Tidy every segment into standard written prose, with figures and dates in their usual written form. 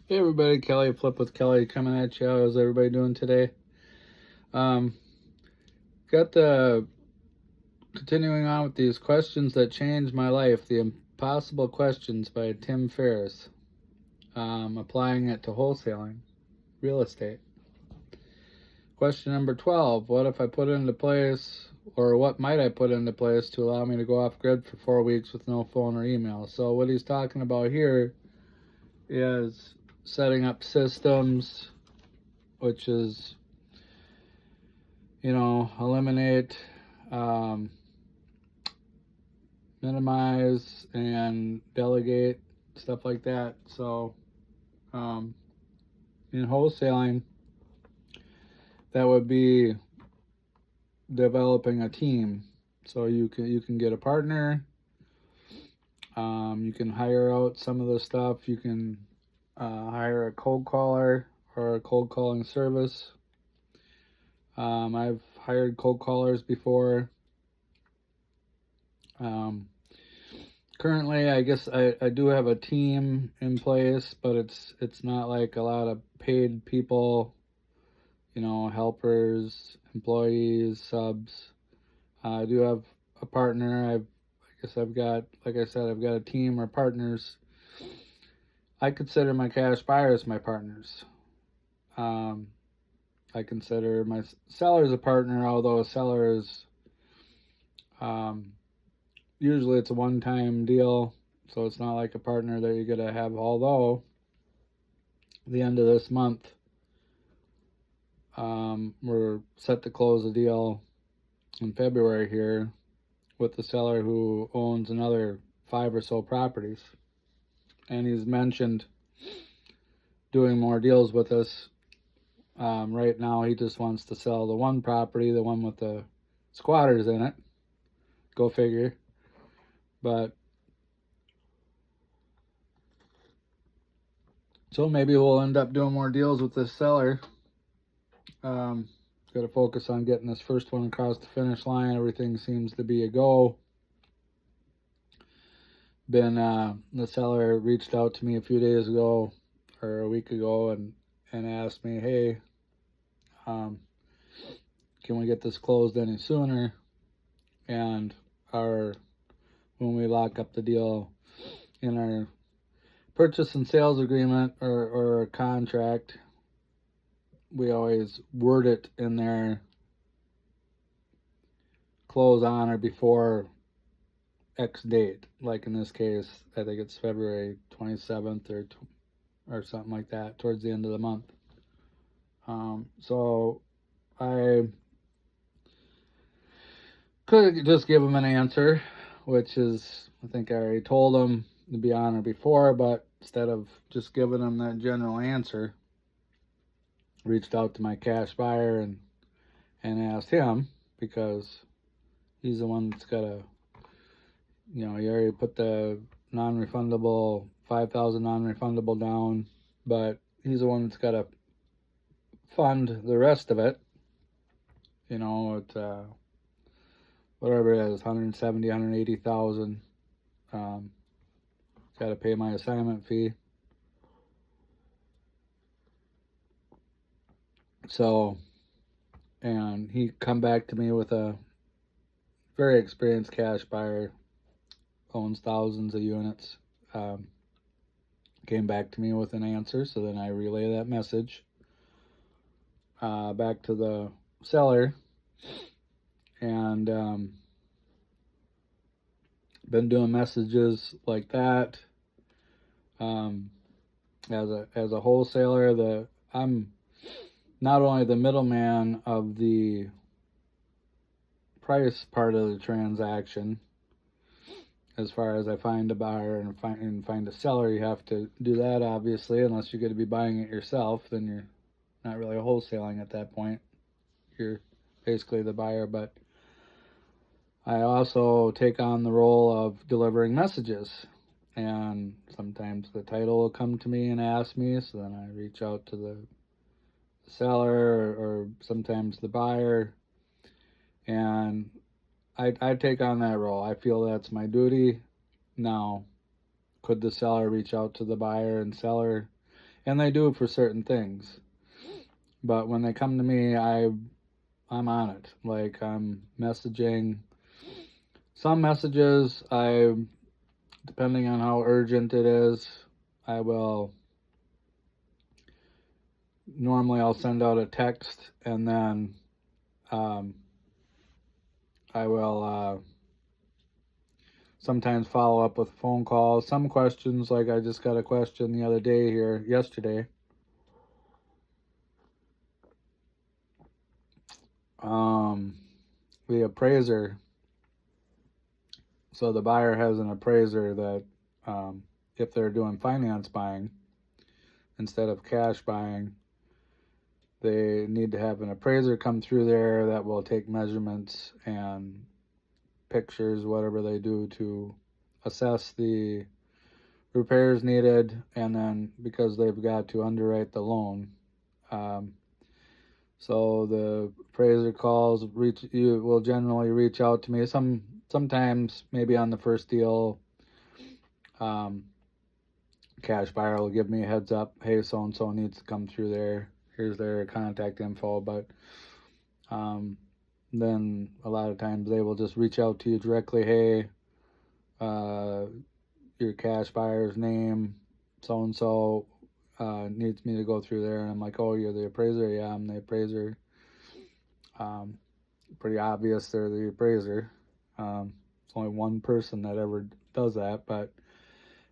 Hey everybody, Kelly, Flip with Kelly coming at you. How's everybody doing today? Um, got the continuing on with these questions that changed my life, the impossible questions by Tim Ferriss. Applying it to wholesaling, real estate. Question number 12: what if I put into place, or what might I put into place to allow me to go off grid for 4 weeks with no phone or email? So what he's talking about here is setting up systems, which is eliminate, um, minimize, and delegate, stuff like that. So, in wholesaling, that would be developing a team. So you can get a partner. You can hire out some of the stuff. You can hire a cold caller or a cold calling service. I've hired cold callers before. Currently, I guess I do have a team in place, but it's not like a lot of paid people, helpers, employees, subs. I do have a partner. I've got, like I said, I've got a team or partners. I consider my cash buyers my partners. I consider my sellers a partner, although a seller is, usually it's a one-time deal, so it's not like a partner that you're going to have. Although, the end of this month, we're set to close a deal in February here with the seller who owns another 5 or so properties. And he's mentioned doing more deals with us. Right now, he just wants to sell the one property, the one with the squatters in it. Go figure. But so maybe we'll end up doing more deals with this seller. Got to focus on getting this first one across the finish line. Everything seems to be a go. The seller reached out to me a few days ago or a week ago and asked me, hey, can we get this closed any sooner? And when we lock up the deal in our purchase and sales agreement or a contract, we always word it in there, close on or before X date. Like in this case, I think it's February 27th or something like that, towards the end of the month. So I could just give him an answer, which is, I think I already told him to be on or before, but instead of just giving him that general answer, reached out to my cash buyer and asked him, because he's the one that's got to, he already put the non-refundable, $5,000 non-refundable down, but he's the one that's got to fund the rest of it. It's whatever it is, 170, 180,000. Got to pay my assignment fee. So, and he come back to me with a very experienced cash buyer, owns thousands of units. Came back to me with an answer, so then I relay that message back to the seller, and been doing messages like that. As a wholesaler, I'm not only the middleman of the price part of the transaction, as far as I find a buyer and find a seller. You have to do that, obviously, unless you're going to be buying it yourself. Then you're not really wholesaling at that point. You're basically the buyer. But I also take on the role of delivering messages, and sometimes the title will come to me and ask me, so then I reach out to the seller or sometimes the buyer, and I take on that role. I feel that's my duty. Now, could the seller reach out to the buyer and seller And they do for certain things. But when they come to me, I'm on it. Like, I'm messaging. Some messages, depending on how urgent it is, I'll send out a text, and then I will sometimes follow up with phone calls. Some questions, like I just got a question yesterday. The appraiser. So the buyer has an appraiser that, if they're doing finance buying instead of cash buying, they need to have an appraiser come through there that will take measurements and pictures, whatever they do, to assess the repairs needed, and then because they've got to underwrite the loan. So the appraiser will generally reach out to me. Sometimes maybe on the first deal, cash buyer will give me a heads up. Hey, so and so needs to come through there. Here's their contact info. But then a lot of times they will just reach out to you directly. Hey, your cash buyer's name, so and so, needs me to go through there. And I'm like, oh, you're the appraiser? Yeah, I'm the appraiser. Pretty obvious they're the appraiser. It's only one person that ever does that. But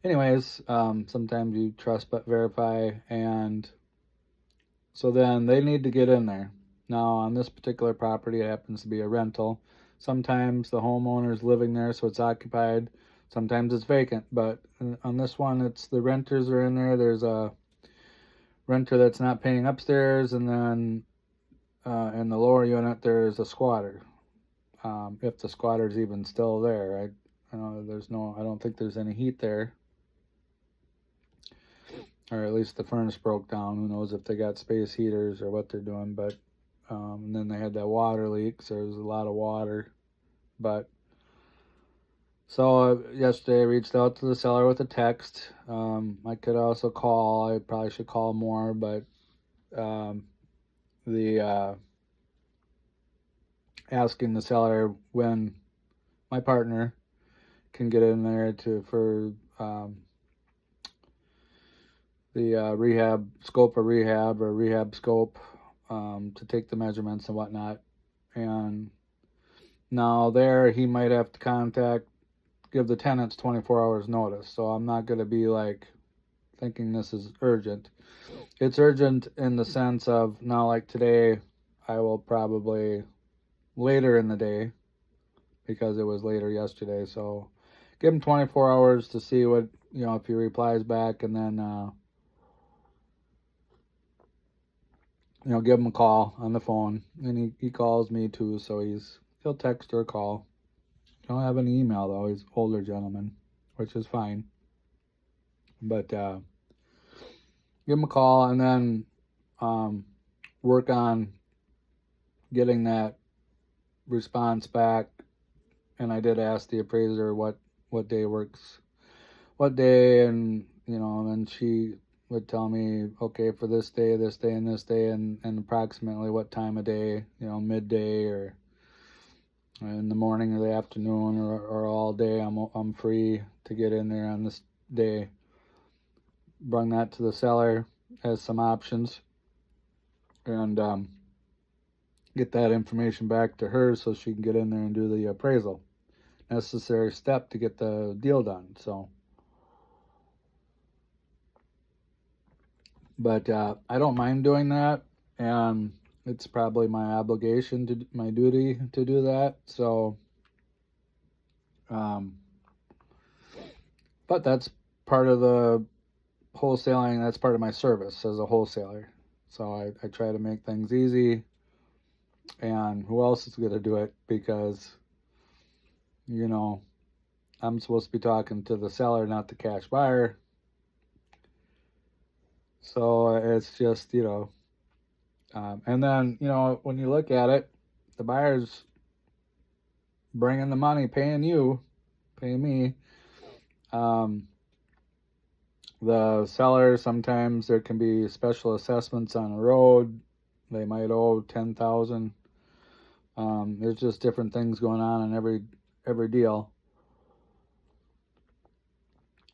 anyways, sometimes you trust but verify. And so then they need to get in there. Now, on this particular property, it happens to be a rental. Sometimes the homeowner's living there, so it's occupied. Sometimes it's vacant. But on this one, it's the renters are in there. There's a renter that's not paying upstairs, and then in the lower unit, there's a squatter. If the squatter's even still there, I don't think there's any heat there. Or at least the furnace broke down. Who knows if they got space heaters or what they're doing. But and then they had that water leak, so there's a lot of water. But so yesterday I reached out to the seller with a text. I could also call. I probably should call more, but asking the seller when my partner can get in there for the rehab scope to take the measurements and whatnot. And now there he might have to give the tenants 24 hours notice. So I'm not going to be like thinking this is urgent. It's urgent in the sense of now, like today, I will probably later in the day, because it was later yesterday. So give him 24 hours to see what, if he replies back, and then, give him a call on the phone. And he calls me too, so he'll text or call. Don't have any email though. He's an older gentleman, which is fine. But give him a call, and then work on getting that response back. And I did ask the appraiser what day works, and and then she would tell me, okay, for this day, and this day, and approximately what time of day, midday or in the morning or the afternoon or all day. I'm free to get in there on this day. Bring that to the seller as some options, and get that information back to her so she can get in there and do the appraisal. Necessary step to get the deal done. So, but I don't mind doing that, and it's probably my obligation, my duty to do that. So, but that's part of the wholesaling. That's part of my service as a wholesaler. So I try to make things easy. And who else is going to do it? Because, I'm supposed to be talking to the seller, not the cash buyer. So it's just, and then, when you look at it, the buyer's bringing the money, paying me. The seller, sometimes there can be special assessments on a road. They might owe 10,000. There's just different things going on in every deal.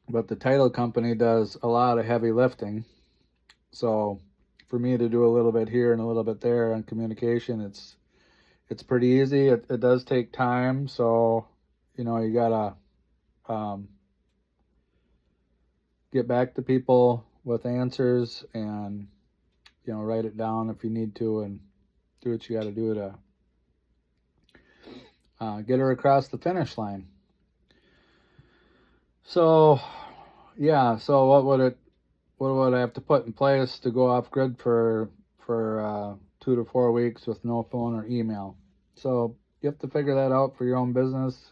But the title company does a lot of heavy lifting. So for me to do a little bit here and a little bit there on communication, it's pretty easy. It does take time, so you gotta get back to people with answers, and write it down if you need to, and do what you got to do to get her across the finish line. So yeah, so what would I have to put in place to go off grid for 2 to 4 weeks with no phone or email? So you have to figure that out for your own business.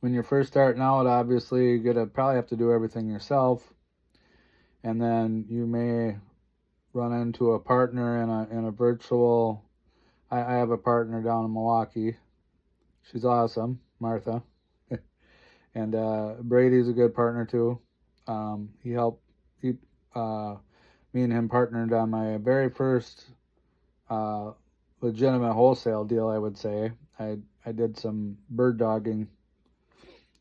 When you're first starting out, obviously you're gonna probably have to do everything yourself, and then you may run into a partner in a virtual. I have a partner down in Milwaukee. She's awesome, Martha. And Brady's a good partner too. He helped. Me and him partnered on my very first legitimate wholesale deal, I would say. I did some bird dogging.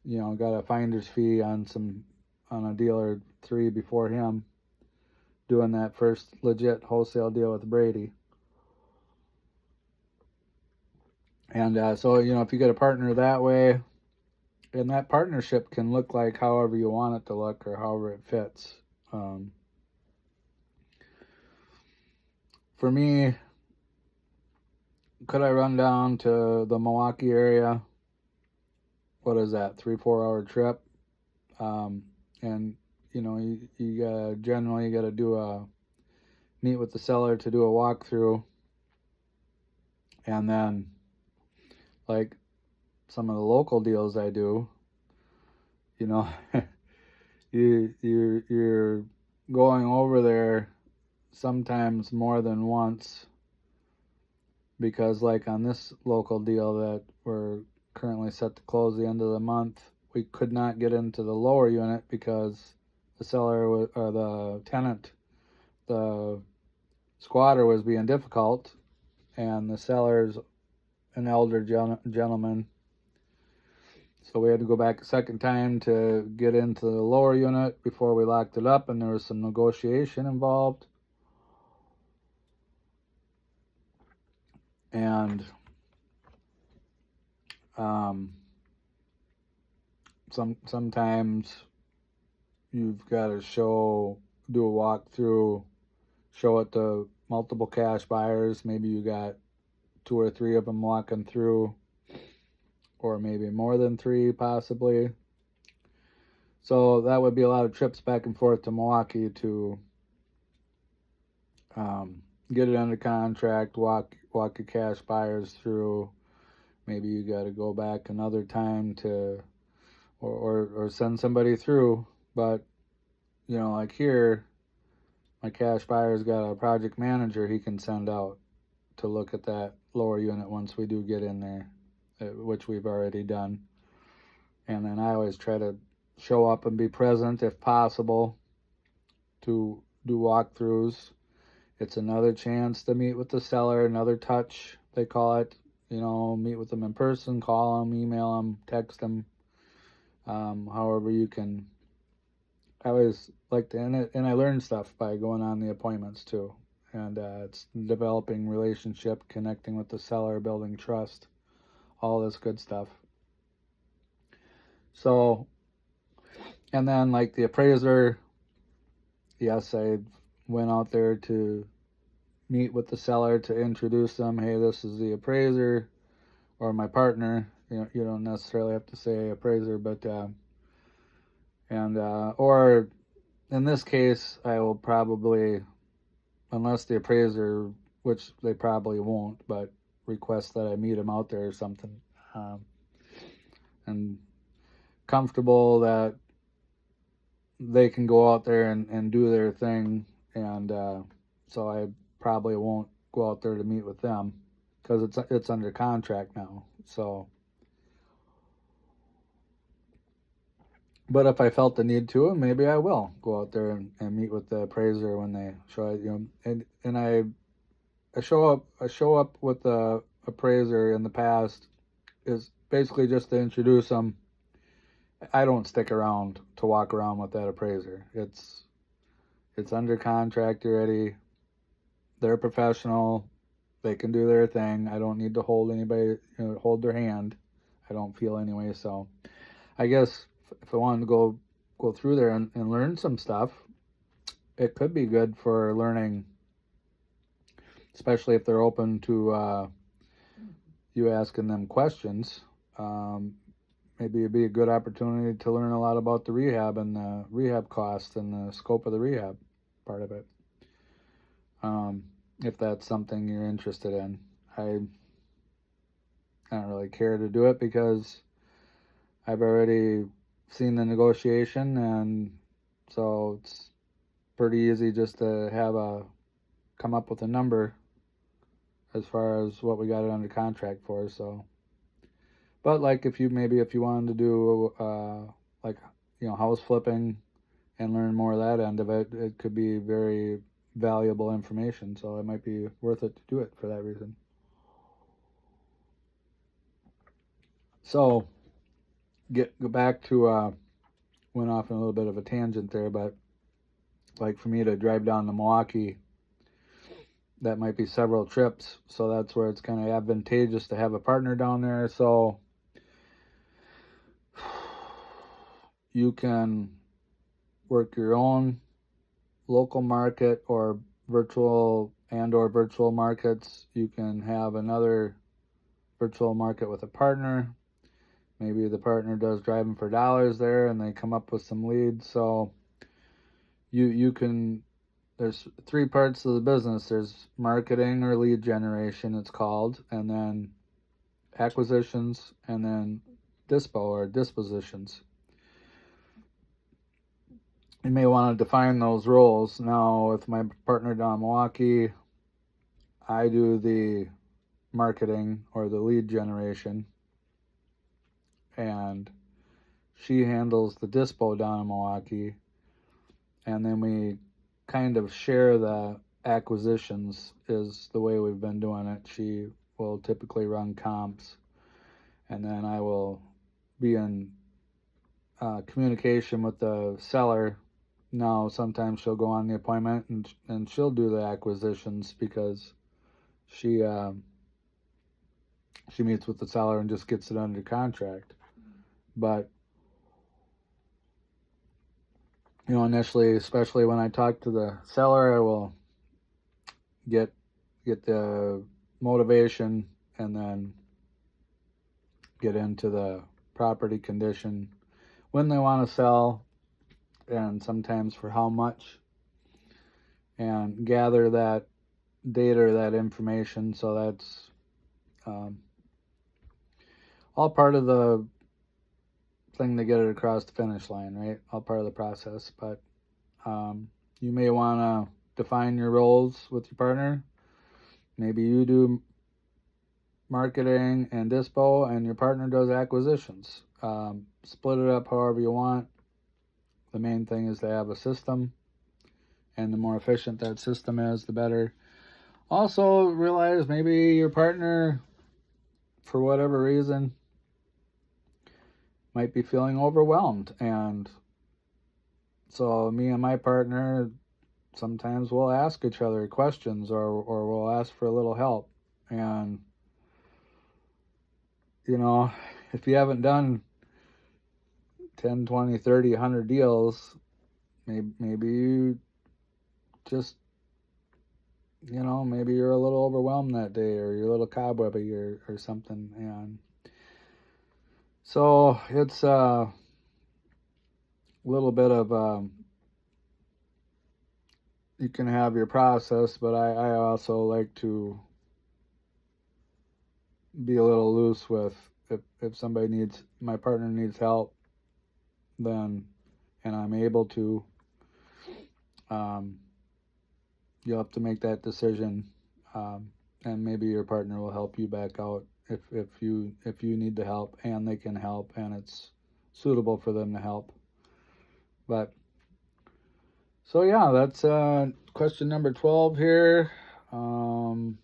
Got a finder's fee on a deal or 3 before him, doing that first legit wholesale deal with Brady. And so if you get a partner that way, and that partnership can look like however you want it to look or however it fits. For me, could I run down to the Milwaukee area? What is that, 3-4 hour trip? And you generally got to meet with the seller to do a walkthrough, and then like some of the local deals I do, you're going over there sometimes more than once, because like on this local deal that we're currently set to close the end of the month, we could not get into the lower unit because the seller or the tenant, the squatter, was being difficult, and the seller's an elder gentleman. So we had to go back a second time to get into the lower unit before we locked it up, and there was some negotiation involved. And sometimes you've got to do a walkthrough, show it to multiple cash buyers. Maybe you got 2 or 3 of them walking through, or maybe more than 3 possibly. So that would be a lot of trips back and forth to Milwaukee to get it under contract, walk your cash buyers through. Maybe you got to go back another time to, or send somebody through. But like here, my cash buyer's got a project manager he can send out to look at that lower unit once we do get in there, which we've already done. And then I always try to show up and be present if possible to do walkthroughs. It's another chance to meet with the seller, another touch, they call it. Meet with them in person, call them, email them, text them, however you can. I always like to, and I learn stuff by going on the appointments too. And it's developing relationship, connecting with the seller, building trust, all this good stuff. So, and then like the appraiser, yes, I went out there to meet with the seller to introduce them. Hey, this is the appraiser, or my partner. You don't necessarily have to say appraiser, but or in this case, I will probably, unless the appraiser, which they probably won't, but request that I meet them out there or something, and comfortable that they can go out there and do their thing. And so I probably won't go out there to meet with them because it's under contract now. So But if I felt the need to, maybe I will go out there and meet with the appraiser when they show it, and I show up with the appraiser in the past is basically just to introduce them. I don't stick around to walk around with that appraiser. It's under contract already. They're professional. They can do their thing. I don't need to hold anybody, hold their hand. I don't feel anyway. So I guess if I wanted to go through there and learn some stuff, it could be good for learning, especially if they're open to you asking them questions. Maybe it'd be a good opportunity to learn a lot about the rehab and the rehab cost and the scope of the rehab part of it. If that's something you're interested in. I don't really care to do it because I've already seen the negotiation, and so it's pretty easy just to come up with a number as far as what we got it under contract for. So, but like if you wanted to do like house flipping and learn more of that end of it, it could be very valuable information. So it might be worth it to do it for that reason. So go back to went off on a little bit of a tangent there, but like for me to drive down to Milwaukee, that might be several trips. So that's where it's kind of advantageous to have a partner down there. So you can work your own local market or virtual markets. You can have another virtual market with a partner. Maybe the partner does driving for dollars there and they come up with some leads. So you can, there's three parts of the business. There's marketing or lead generation, it's called, and then acquisitions, and then dispo or dispositions. You may want to define those roles. Now, with my partner down in Milwaukee, I do the marketing or the lead generation, and she handles the dispo down in Milwaukee, and then we kind of share the acquisitions is the way we've been doing it. She will typically run comps, and then I will be in communication with the seller. Now, sometimes she'll go on the appointment and she'll do the acquisitions because she meets with the seller and just gets it under contract. But initially, especially when I talk to the seller, I will get the motivation and then get into the property condition, when they want to sell, and sometimes for how much, and gather that data or that information. So that's all part of the thing to get it across the finish line, right? All part of the process. But you may want to define your roles with your partner. Maybe you do marketing and dispo and your partner does acquisitions. Split it up however you want. The main thing is to have a system, and the more efficient that system is, the better. Also realize maybe your partner, for whatever reason, might be feeling overwhelmed, and so me and my partner sometimes we'll ask each other questions, or we'll ask for a little help. And if you haven't done 10, 20, 30, 100 deals, maybe you just maybe you're a little overwhelmed that day, or you're a little cobwebby or something. And so it's a little bit of you can have your process, but I also like to be a little loose with if my partner needs help, then, and I'm able to, you'll have to make that decision, and maybe your partner will help you back out if you need the help and they can help and it's suitable for them to help. But so yeah, that's question number 12 here. Can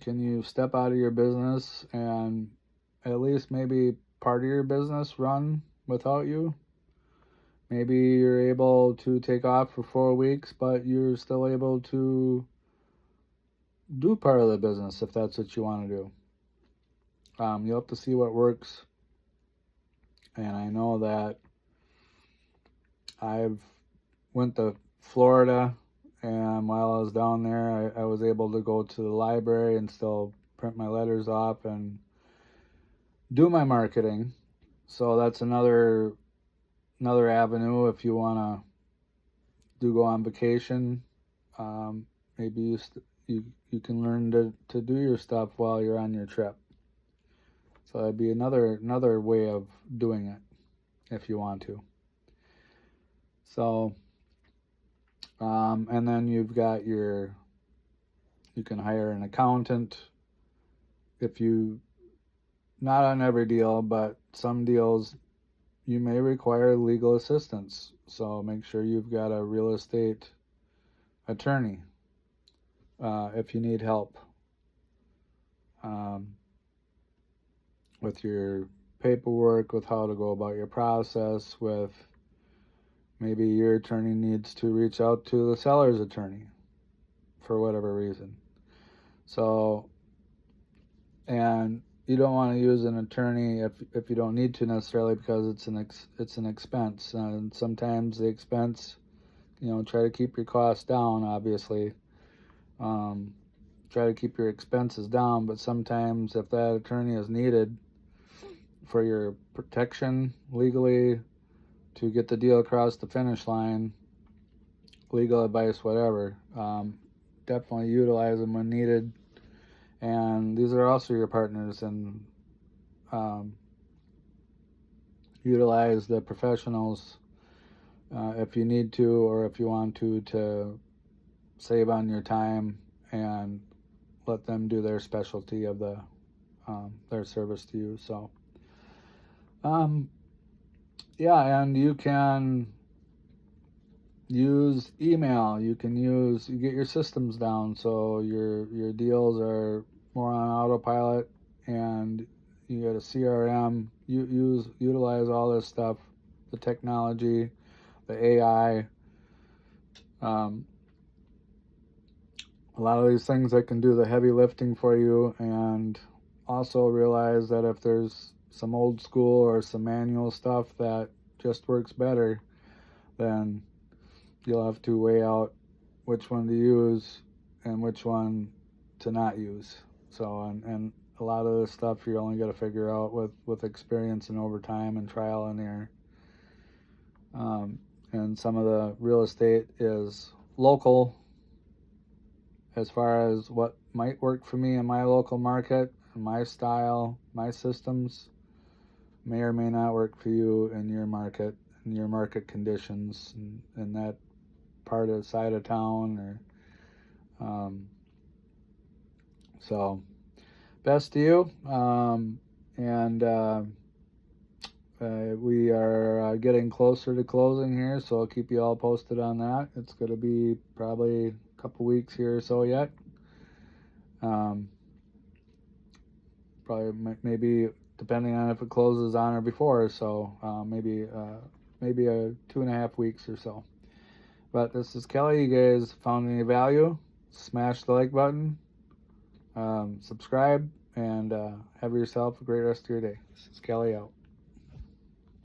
you step out of your business and at least maybe part of your business run without you? Maybe you're able to take off for 4 weeks, but you're still able to do part of the business if that's what you want to do. You'll have to see what works. And I know that I've went to Florida, and while I was down there, I was able to go to the library and still print my letters off and do my marketing. So that's another avenue if you want to go on vacation. Maybe you can learn to do your stuff while you're on your trip. So that'd be another way of doing it if you want to. So, and then you've got you can hire an accountant if you, not on every deal, but some deals you may require legal assistance. So make sure you've got a real estate attorney if you need help with your paperwork, with how to go about your process, with maybe your attorney needs to reach out to the seller's attorney for whatever reason. So, and you don't want to use an attorney if you don't need to necessarily, because it's an expense, and sometimes the expense, try to keep your costs down, obviously. Try to keep your expenses down, but sometimes if that attorney is needed for your protection legally, to get the deal across the finish line, legal advice, whatever, definitely utilize them when needed. And these are also your partners, and utilize the professionals if you need to, or if you want to save on your time and let them do their specialty of their service to you. So yeah, and you can use email. You get your systems down so your deals are more on autopilot, and you get a CRM. Utilize all this stuff, the technology, the AI, a lot of these things that can do the heavy lifting for you. And also realize that if there's some old school or some manual stuff that just works better, then you'll have to weigh out which one to use and which one to not use. So, and a lot of this stuff you're only got to figure out with experience and over time and trial and error. And some of the real estate is local as far as what might work for me in my local market, my style, my systems may or may not work for you in your market, in your market conditions, and that part of side of town, or so best to you. We are getting closer to closing here, so I'll keep you all posted on that. It's going to be probably a couple weeks here or so yet. Probably maybe depending on if it closes on or before, so maybe 2.5 weweeks or so. But this is Kelly. You guys found any value? Smash the like button, subscribe, and have yourself a great rest of your day. This is Kelly out.